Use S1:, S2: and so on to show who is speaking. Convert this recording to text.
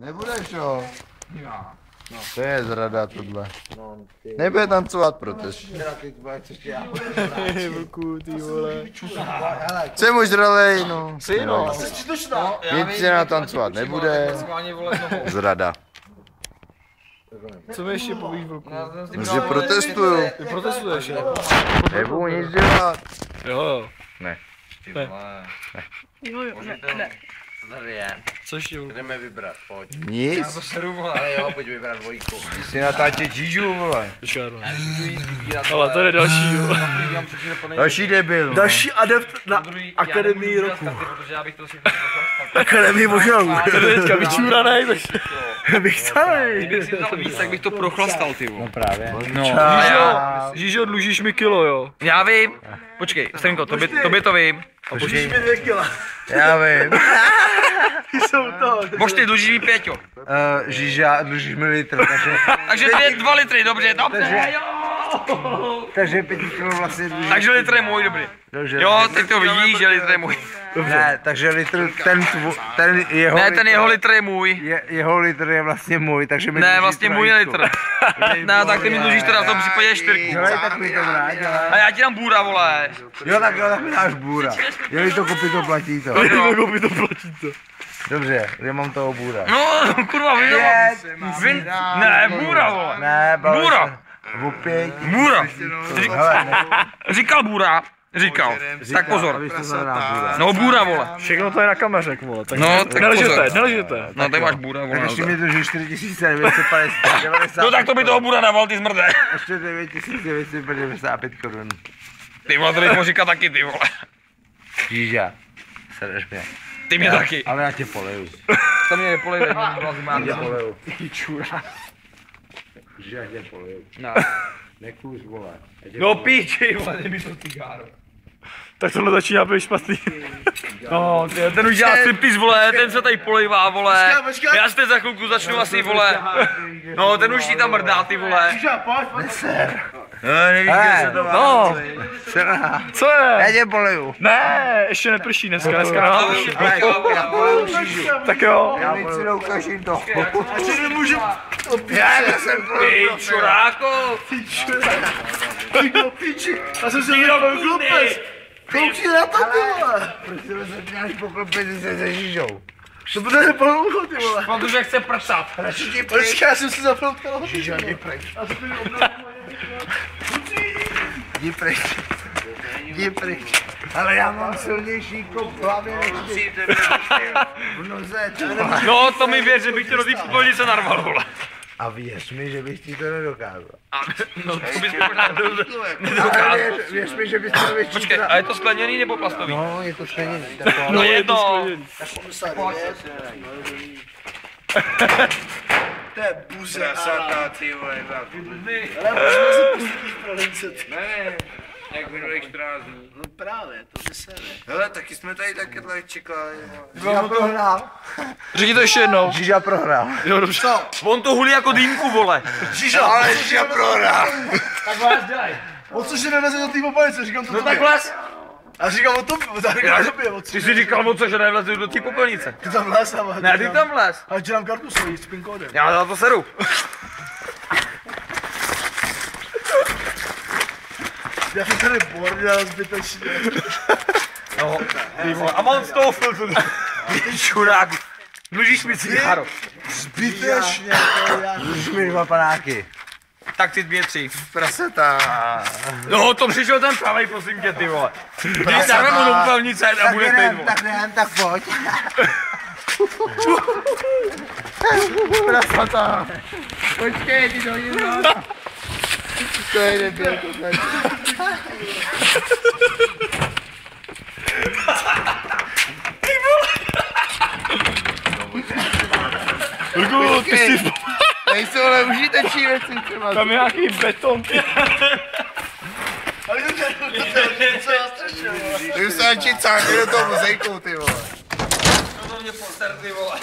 S1: Nebudeš jo? To je zrada tohle. Nebude tancovat protest.
S2: Vlku, ty vole.
S1: Jsem už dralej, no.
S2: Jsi no.
S1: Nic se natancovat nebude. Zrada.
S2: Co mi ještě povíš, Vlku?
S1: Že protestuju.
S2: Ty protestuješ, ne?
S1: Nebudu nic dělat.
S2: Jo.
S1: Ne.
S2: Ne.
S3: Jo, ne.
S4: Co tady je?
S2: Co ještě, Vlku?
S4: Jdeme vybrat, pojď.
S1: Nic.
S4: Ale jo, pojď vybrat dvojku.
S1: Ty si natáčet Žižu, vole.
S2: Počkej, ale to je další, jo.
S1: Další debil. No.
S2: Další adept na Akademii roku.
S4: Protože já bych to si
S2: Akademii možnou. To je teďka vyčůranej, bych celý.
S4: Kdybych si vzal víc, tak bych to prochlastal, ty vole.
S1: No právě.
S4: No.
S2: Žižo, dlužíš mi kilo, jo.
S4: Já vím. Počkej, Strinko, tobě to vím.
S2: Dlužíš mi 2 kila.
S1: Já vím.
S2: Jsou to.
S4: Bož ty dlužíš mi 5, jo.
S1: Žiža, dlužíš mi litr, takže...
S4: Takže 2 litry, dobře, jo.
S1: Takže 5 kilo vlastně dlužíš.
S4: Takže litr je můj, dobrý.
S1: Dobře.
S4: Jo, ty to vidíš, že litr je můj.
S1: Ne, takže litr, ten jeho
S4: Ne, ten jeho litr je můj.
S1: Jeho litr je vlastně můj, takže mi
S4: Ne,
S1: dluží
S4: vlastně můj
S1: trojku.
S4: litr. Ne, tak ty mi dlužíš teda v tom případě 4.
S1: Dělej takový to vrát, dělej.
S4: A já ti dám bůra, vole.
S1: Jo, tak mi dáš bůra. Jeli to kopy, to platí to.
S2: Koupí to platí to.
S1: Dobře, kde mám toho bůra?
S4: No, kurva, vy ne, bůra, vole.
S1: Ne,
S4: Bůra.
S1: Opět.
S4: Bůra.
S1: Hele, ne,
S4: Říkal bůra. Říkal. Tak pozor.
S1: víš, to znamená bůra.
S4: No, bůra, vole.
S2: Všechno to je na kameře, vole. Tak
S4: No, tak pozor.
S2: nelžete.
S4: No, tady máš bůra, vole.
S1: Tak ještě mi dluží 4950.
S4: No, tak to by toho bůra naval, ty zmrde.
S1: Ještě 9995 korun.
S4: Ty vole, to bych mohl říkat taky, ty vole.
S1: Žíža. Sereš mě.
S4: Ty mě taky.
S1: Ale já tě poleju.
S4: To mě nepolejde, mě byla zima.
S1: Já tě poleju.
S2: Ty čura.
S1: Žíža, já tě poleju.
S4: No.
S1: Nekůž, vole.
S4: No, píči, vole, nebyl to cigáro.
S2: Tak tohle začíná být špatný.
S4: No, ten už dělá striptease, vole, ten se tady polejvá, vole. Já si teď za chvilku začnu asi, vole. No, ten už ti tam mrdá, ty vole.
S1: Nevíš, kde se to má.
S2: No,
S1: Srna.
S2: co je?
S1: Já tě poleju.
S2: Ne, ještě neprší dneska nemá prší.
S1: Já poleju Žížu.
S2: Tak jo.
S1: Já většinou kažím to.
S2: Ještě nemůžu.
S1: Já jsem poleju.
S4: Ty čuráko.
S2: Já jsem si vydal glupec. Koukni na to, ty vole.
S1: Proč se začínáš poklopit se Žížou?
S2: To bude nepoloucho, ty vole.
S4: Protože chce prsat.
S1: Radši ti
S2: Počkej, já jsem si zapnul kalhoty.
S1: Žížo, jdi pryč. Jdi pryč. Jdi pryč. Ale já mám silnější kop v hlavě než ty. V noze, ty vole.
S4: No, to mi věř, že bych tě do té popelnice narval, vole.
S1: A věř mi, že bych ti to nedokázal.
S4: No, to bys mi možná
S1: Ale
S4: nedokázal.
S1: věř mi, že bys to větší.
S4: Počkej, a je to skleněný nebo plastový?
S1: No, je to skleněný.
S4: No jedno.
S2: To je buze.
S1: Krasata, ty vole.
S2: Ale můžeme se pustit v pralince.
S1: Ne, jak minulých 14 dní.
S2: No právě, to by se ne.
S1: Hele, taky jsme tady takhle čekali. Žíža prohrál.
S2: Řekni to ještě jednou.
S1: Žíža prohrál.
S2: Jo, dobře.
S4: On to hulí jako dýmku, vole.
S1: Ale Žíža prohrál.
S4: Tak vás dělej.
S2: O co, že nevleze do té popelnice, říkám to
S4: No
S2: tobě.
S4: tak les.
S2: A říkám o tobě, říkám tobě, o co.
S4: Ty jsi říkal o co, že nevlezu do té popelnice.
S2: Ty tam vlez a
S4: Ne, ty tam vlez.
S2: Ale ti dám kartu svojí s PIN kódem.
S4: Já na to seru.
S2: Já jsem tady bordel zbytečně.
S4: No, ty vole, a mám z toho filtru. Ty čurák. Dlužíš mi cigáro.
S2: Zbytečně, to já.
S1: Už mi 2 panáky.
S4: Tak ty 2, 3.
S1: Prasata.
S4: No, to přišel ten pravej, prosím tě, ty vole. Když dáme mu do popelnice a bude klid, vole.
S1: Tak ne, tak pojď. Prasata. Počkej, ty do něj. To je nebyl, to tady.
S2: Luku, ty jsi...
S1: Nejsou ale užiteční věci třeba.
S2: Tam je nějaký beton. Ale to je strašně, vole.
S1: Ty už se načít cákli do toho mozejkou, ty vole.
S4: To mě poster, ty vole.